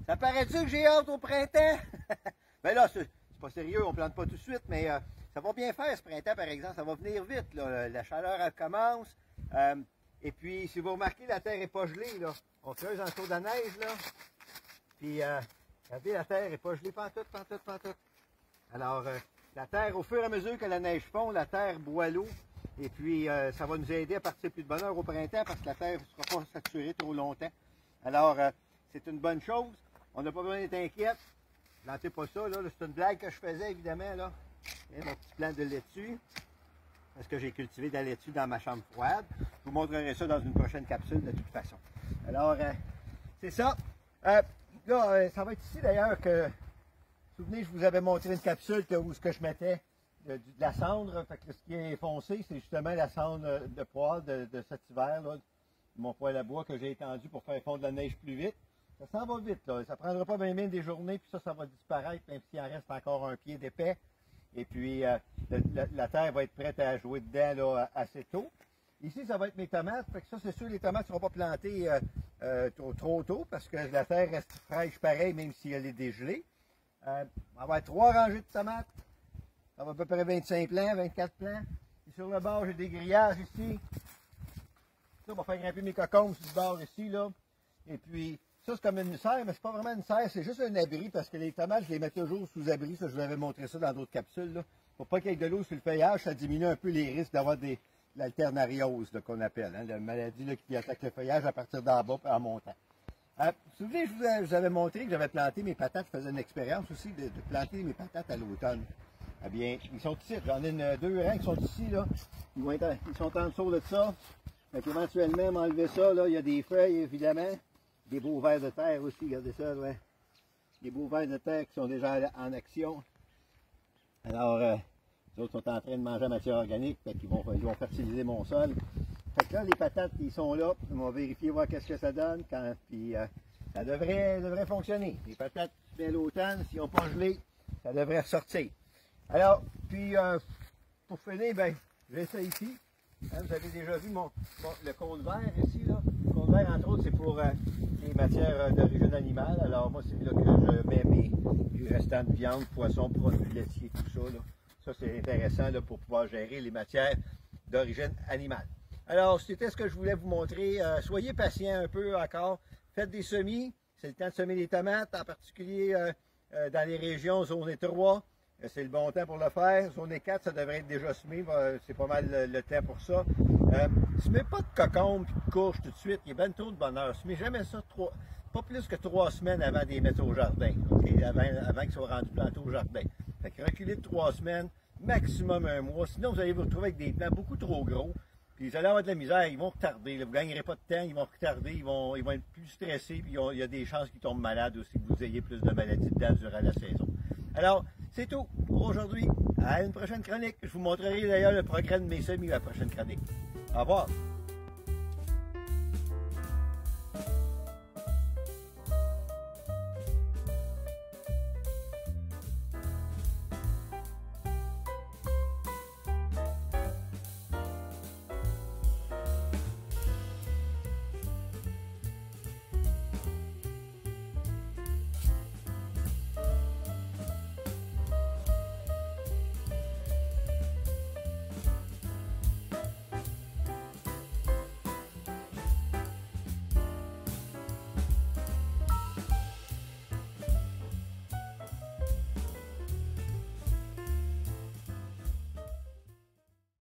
Ça paraît-tu que j'ai hâte au printemps? Ben là, c'est pas sérieux, on plante pas tout de suite, mais ça va bien faire ce printemps, par exemple. Ça va venir vite, là. La chaleur, elle commence. Et puis, si vous remarquez, la terre n'est pas gelée, là. On creuse en dessous de la neige, là. Puis, regardez, la terre n'est pas gelée, pantoute, pantoute, pantoute. Alors, la terre, au fur et à mesure que la neige fond, la terre boit l'eau. Et puis, ça va nous aider à partir plus de bonne heure au printemps parce que la terre ne sera pas saturée trop longtemps. Alors, c'est une bonne chose. On n'a pas besoin d'être inquiète. Plantez pas ça, là. C'est une blague que je faisais, évidemment, là. Et mon petit plant de laitue. Parce que j'ai cultivé de la laitue dans ma chambre froide. Je vous montrerai ça dans une prochaine capsule, de toute façon. Alors, c'est ça. Là, ça va être ici, d'ailleurs, que... Vous vous souvenez, je vous avais montré une capsule où ce que je mettais de la cendre. Fait que ce qui est foncé, c'est justement la cendre de poêle de cet hiver, là, mon poêle à bois que j'ai étendu pour faire fondre la neige plus vite. Ça s'en va vite, là. Ça ne prendra pas bien des journées, puis ça va disparaître, même s'il en reste encore un pied d'épais. Et puis, la terre va être prête à jouer dedans là, assez tôt. Ici, ça va être mes tomates. Fait que ça, c'est sûr, les tomates ne seront pas plantées trop tôt, parce que la terre reste fraîche pareil, même si elle est dégelée. On va avoir 3 rangées de tomates. Ça va à peu près 25 plants, 24 plants. Et sur le bord, j'ai des grillages ici. Ça, on va faire grimper mes cocombes sur le bord ici, là. Et puis, ça, c'est comme une serre, mais c'est pas vraiment une serre, c'est juste un abri, parce que les tomates, je les mets toujours sous abri. Ça, je vous avais montré ça dans d'autres capsules, là. Pour pas qu'il y ait de l'eau sur le feuillage, ça diminue un peu les risques d'avoir l'alternariose, qu'on appelle, hein, la maladie là, qui attaque le feuillage à partir d'en bas en montant. Vous vous souvenez, je vous avais montré que j'avais planté mes patates. Je faisais une expérience aussi de planter mes patates à l'automne. Eh bien, ils sont ici. J'en ai 2 rangs qui sont ici, là. Ils sont en dessous de ça. Fait qu'éventuellement, m'enlever ça, là, il y a des feuilles, évidemment. Des beaux vers de terre aussi, regardez ça, ouais. Des beaux vers de terre qui sont déjà en action. Alors, les autres sont en train de manger la matière organique, fait qu'ils vont fertiliser mon sol. Fait que là, les patates, ils sont là. On va vérifier, voir qu'est-ce que ça donne. Puis, ça devrait fonctionner. Les patates, bien l'automne, s'ils n'ont pas gelé, ça devrait ressortir. Alors, puis, pour finir, ben, j'ai ça ici. Hein, vous avez déjà vu le cône vert ici, là. Le cône vert, entre autres, c'est pour les matières d'origine animale. Alors, moi, c'est là que je mets mes restants de viande, poisson, produits laitiers, tout ça, là. Ça, c'est intéressant, là, pour pouvoir gérer les matières d'origine animale. Alors, c'était ce que je voulais vous montrer. Soyez patient un peu encore. Faites des semis. C'est le temps de semer les tomates, en particulier dans les régions zone 3. C'est le bon temps pour le faire. Zone 4, ça devrait être déjà semé. C'est pas mal le temps pour ça. Semez pas de cocombes et de courges tout de suite. Il y a bien trop de bonheur. Semez jamais ça pas plus que 3 semaines avant de les mettre au jardin. Okay? Avant qu'ils soient rendus plantés au jardin. Fait que reculez de 3 semaines, maximum 1 mois. Sinon, vous allez vous retrouver avec des plants beaucoup trop gros. Puis vous allez avoir de la misère, ils vont retarder. Là. Vous ne gagnerez pas de temps, ils vont retarder, ils vont être plus stressés, puis il y a des chances qu'ils tombent malades aussi, que vous ayez plus de maladies dedans durant la saison. Alors, c'est tout pour aujourd'hui. À une prochaine chronique. Je vous montrerai d'ailleurs le progrès de mes semis à la prochaine chronique. Au revoir.